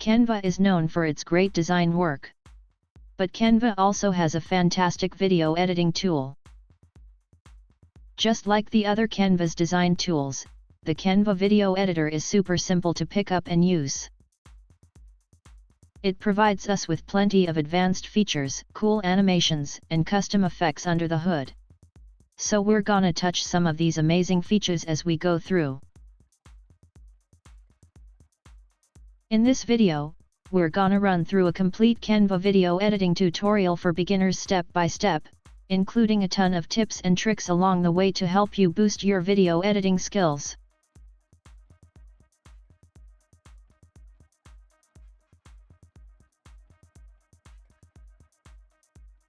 Canva is known for its great design work. But Canva also has a fantastic video editing tool. Just like the other Canva's design tools, the Canva video editor is super simple to pick up and use. It provides us with plenty of advanced features, cool animations, and custom effects under the hood. So we're gonna touch some of these amazing features as we go through. In this video, we're gonna run through a complete Canva video editing tutorial for beginners step by step, including a ton of tips and tricks along the way to help you boost your video editing skills.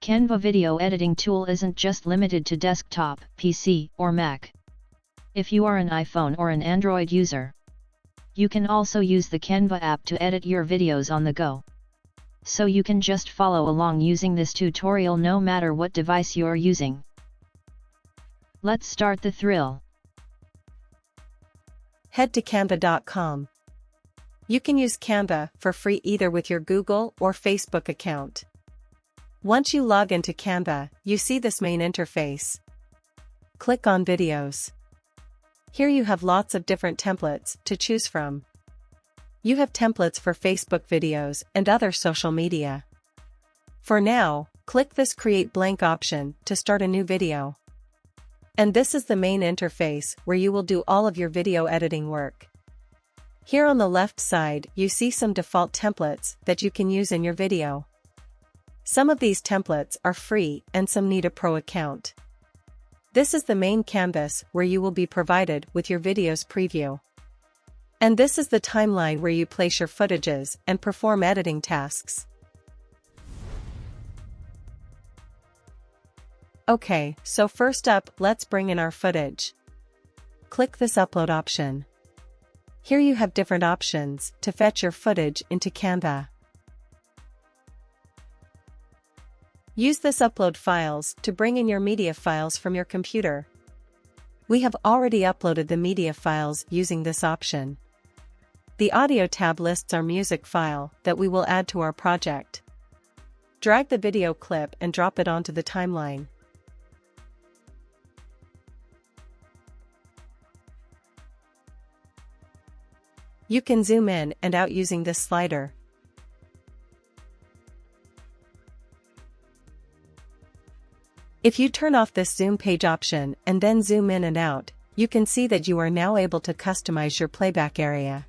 Canva video editing tool isn't just limited to desktop, PC, or Mac. If you are an iPhone or an Android user, you can also use the Canva app to edit your videos on the go. So you can just follow along using this tutorial no matter what device you're using. Let's start the thrill. Head to canva.com. You can use Canva for free either with your Google or Facebook account. Once you log into Canva, you see this main interface. Click on Videos. Here you have lots of different templates to choose from. You have templates for Facebook videos and other social media. For now, click this Create Blank option to start a new video. And this is the main interface where you will do all of your video editing work. Here on the left side, you see some default templates that you can use in your video. Some of these templates are free and some need a pro account. This is the main canvas where you will be provided with your video's preview. And this is the timeline where you place your footages and perform editing tasks. Okay, so first up, let's bring in our footage. Click this Upload option. Here you have different options to fetch your footage into Canva. Use this Upload Files to bring in your media files from your computer. We have already uploaded the media files using this option. The Audio tab lists our music file that we will add to our project. Drag the video clip and drop it onto the timeline. You can zoom in and out using this slider. If you turn off this zoom page option and then zoom in and out, you can see that you are now able to customize your playback area.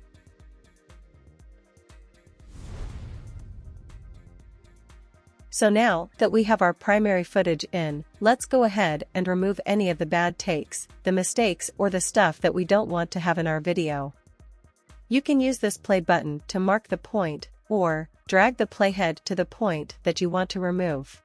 So now that we have our primary footage in, let's go ahead and remove any of the bad takes, the mistakes, or the stuff that we don't want to have in our video. You can use this play button to mark the point, or drag the playhead to the point that you want to remove.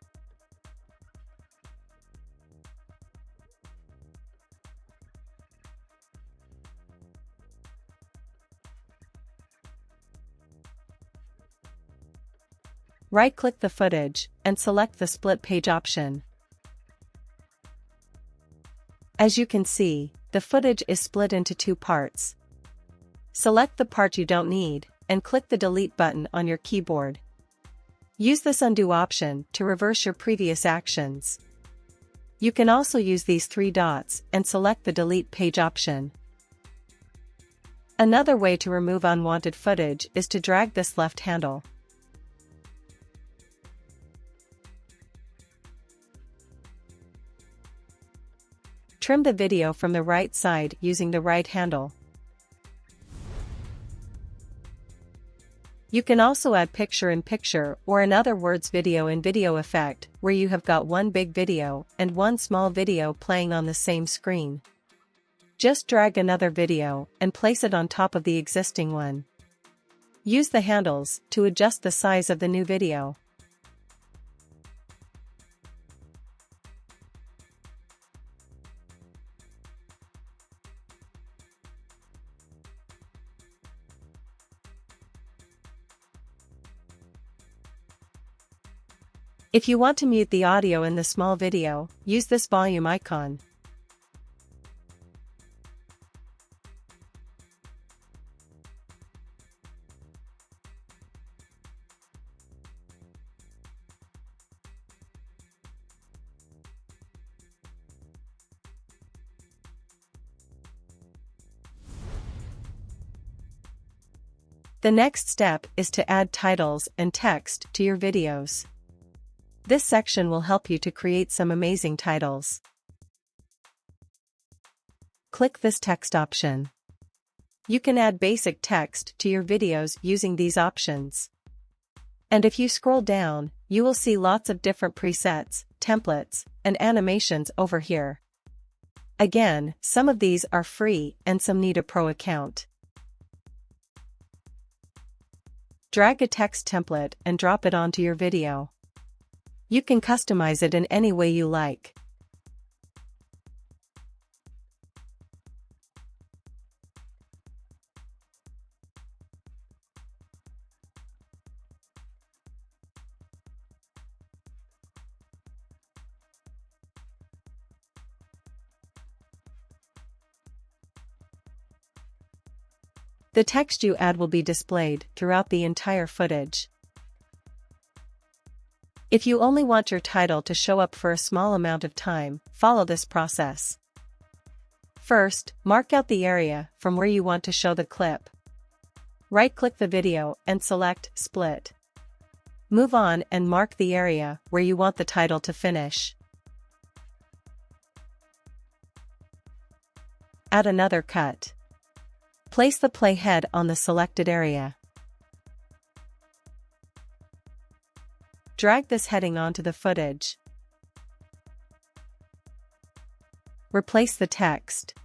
Right-click the footage and select the Split Page option. As you can see, the footage is split into two parts. Select the part you don't need, and click the Delete button on your keyboard. Use this Undo option to reverse your previous actions. You can also use these three dots and select the Delete Page option. Another way to remove unwanted footage is to drag this left handle. Trim the video from the right side using the right handle. You can also add picture-in-picture, or in other words video-in-video effect, where you have got one big video and one small video playing on the same screen. Just drag another video and place it on top of the existing one. Use the handles to adjust the size of the new video. If you want to mute the audio in the small video, use this volume icon. The next step is to add titles and text to your videos. This section will help you to create some amazing titles. Click this text option. You can add basic text to your videos using these options. And if you scroll down, you will see lots of different presets, templates, and animations over here. Again, some of these are free and some need a pro account. Drag a text template and drop it onto your video. You can customize it in any way you like. The text you add will be displayed throughout the entire footage. If you only want your title to show up for a small amount of time, follow this process. First, mark out the area from where you want to show the clip. Right-click the video and select Split. Move on and mark the area where you want the title to finish. Add another cut. Place the playhead on the selected area. Drag this heading onto the footage. Replace the text.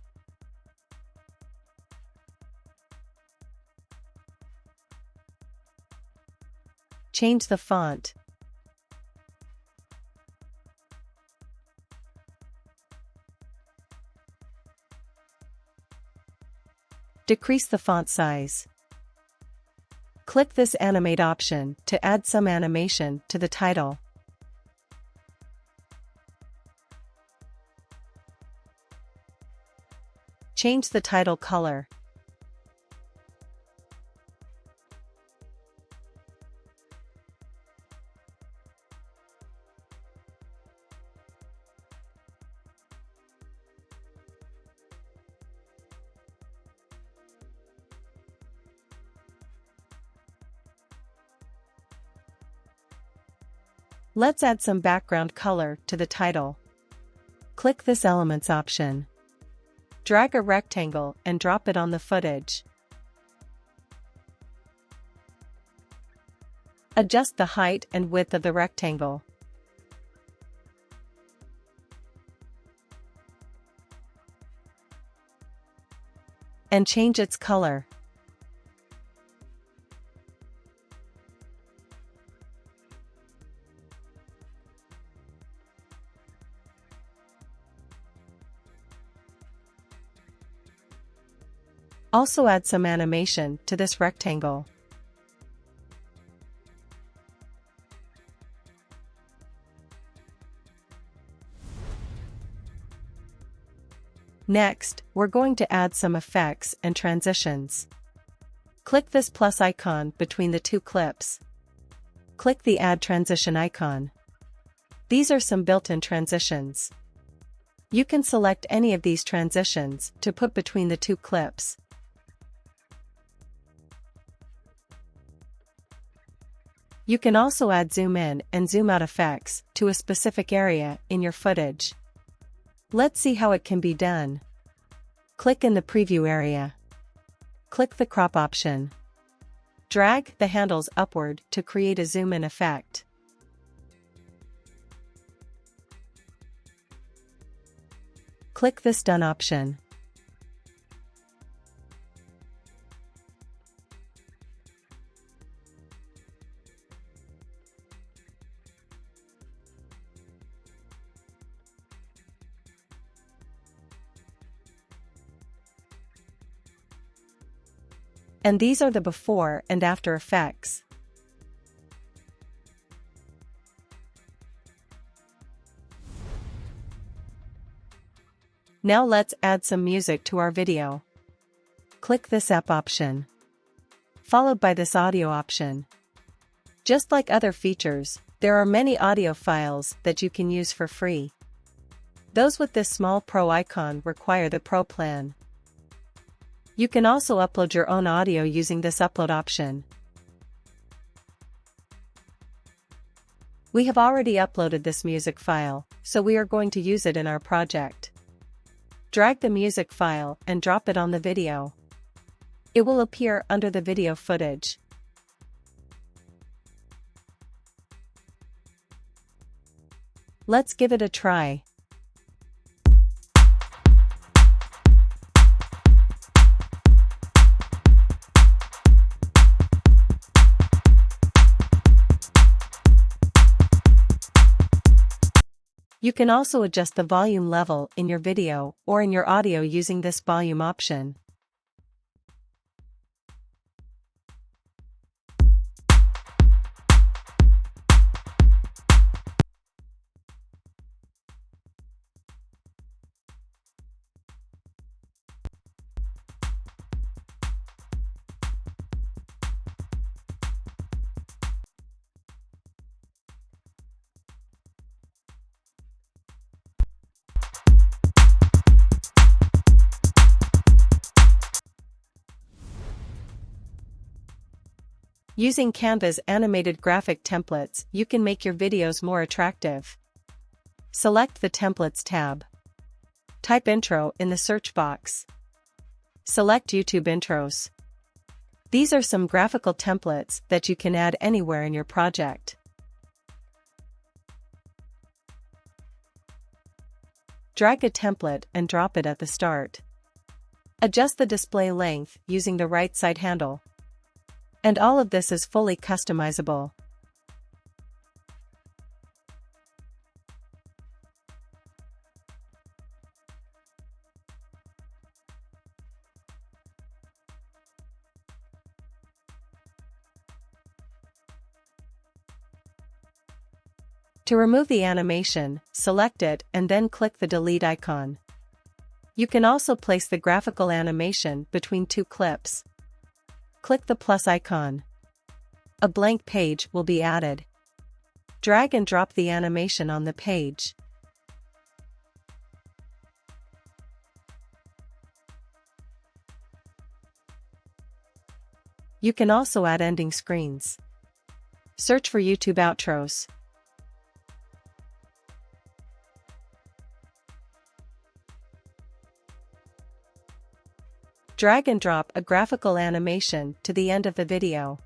Change the font. Decrease the font size. Click this animate option to add some animation to the title. Change the title color. Let's add some background color to the title. Click this Elements option. Drag a rectangle and drop it on the footage. Adjust the height and width of the rectangle. And change its color. Also add some animation to this rectangle. Next, we're going to add some effects and transitions. Click this plus icon between the two clips. Click the Add Transition icon. These are some built-in transitions. You can select any of these transitions to put between the two clips. You can also add zoom in and zoom out effects to a specific area in your footage. Let's see how it can be done. Click in the preview area. Click the crop option. Drag the handles upward to create a zoom in effect. Click this Done option. And these are the before and after effects. Now let's add some music to our video. Click this app option, followed by this audio option. Just like other features, there are many audio files that you can use for free. Those with this small Pro icon require the Pro plan. You can also upload your own audio using this upload option. We have already uploaded this music file, so we are going to use it in our project. Drag the music file and drop it on the video. It will appear under the video footage. Let's give it a try. You can also adjust the volume level in your video or in your audio using this volume option. Using Canva's animated graphic templates, you can make your videos more attractive. Select the Templates tab. Type Intro in the search box. Select YouTube Intros. These are some graphical templates that you can add anywhere in your project. Drag a template and drop it at the start. Adjust the display length using the right side handle. And all of this is fully customizable. To remove the animation, select it and then click the delete icon. You can also place the graphical animation between two clips. Click the plus icon. A blank page will be added. Drag and drop the animation on the page. You can also add ending screens. Search for YouTube outros. Drag and drop a graphical animation to the end of the video.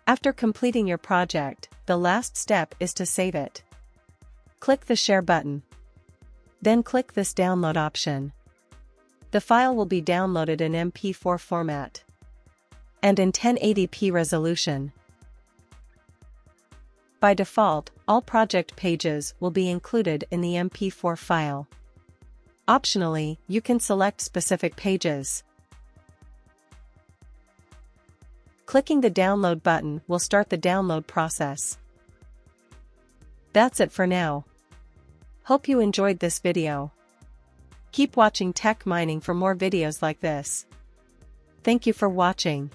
After completing your project, the last step is to save it. Click the Share button. Then click this Download option. The file will be downloaded in MP4 format and in 1080p resolution. By default, all project pages will be included in the MP4 file. Optionally, you can select specific pages. Clicking the download button will start the download process. That's it for now. Hope you enjoyed this video. Keep watching Tech Mining for more videos like this. Thank you for watching.